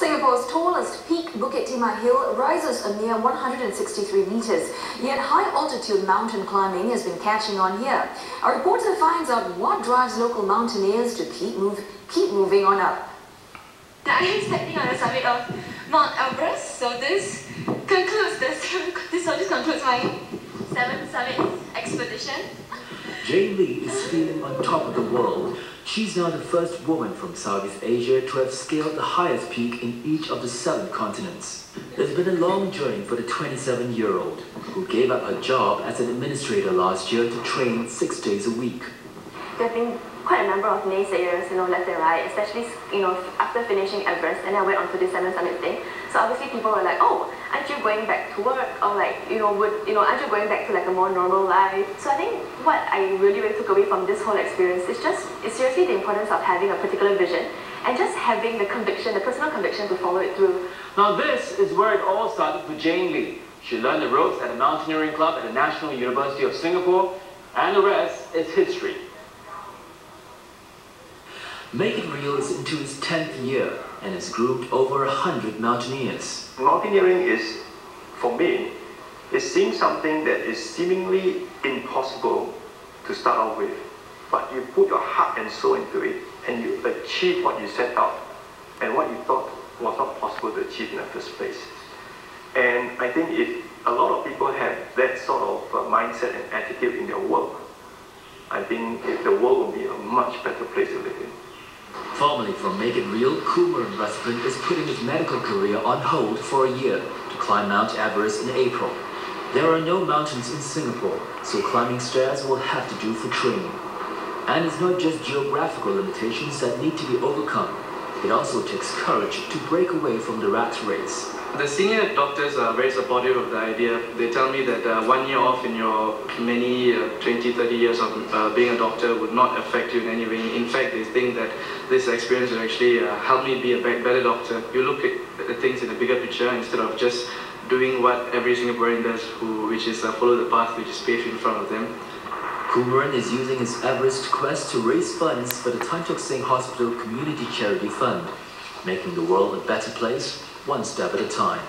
Singapore's tallest peak, Bukit Timah Hill, rises a mere 163 meters. Yet high-altitude mountain climbing has been catching on here. Our reporter finds out what drives local mountaineers to keep moving on up. I am standing on the summit of Mount Everest, so this concludes my 7th summit expedition. Jane Lee is feeling on top of the world. She's now the first woman from Southeast Asia to have scaled the highest peak in each of the 7 continents. It's been a long journey for the 27-year-old, who gave up her job as an administrator last year to train 6 days a week. There have been quite a number of naysayers, left and right, especially, after finishing Everest, and then I went on to the 7th summit thing. So obviously people were like, oh, aren't you going back to work? Or like, aren't you going back to like a more normal life? So I think what I really took away from this whole experience is seriously the importance of having a particular vision and just having the conviction, the personal conviction to follow it through. Now this is where it all started for Jane Lee. She learned the ropes at a mountaineering club at the National University of Singapore, and the rest is history. Make It Real is into its 10th year and has groomed over 100 mountaineers. Mountaineering is, for me, seeing something that is seemingly impossible to start off with, but you put your heart and soul into it and you achieve what you set out and what you thought was not possible to achieve in the first place. And I think if a lot of people have that sort of mindset and attitude in their work, I think the world will be a much better place to live in. Formerly from Make It Real, Kumaran Raspan is putting his medical career on hold for a year to climb Mount Everest in April. There are no mountains in Singapore, so climbing stairs will have to do for training. And it's not just geographical limitations that need to be overcome. It also takes courage to break away from the rat race. The senior doctors are very supportive of the idea. They tell me that 1 year off in your many 20, 30 years of being a doctor would not affect you in any way. In fact, they think that this experience will actually help me be a better doctor. You look at the things in the bigger picture instead of just doing what every Singaporean does, which is follow the path which is paved in front of them. Kumaran is using his Everest quest to raise funds for the Tan Tock Seng Hospital Community Charity Fund, making the world a better place, one step at a time.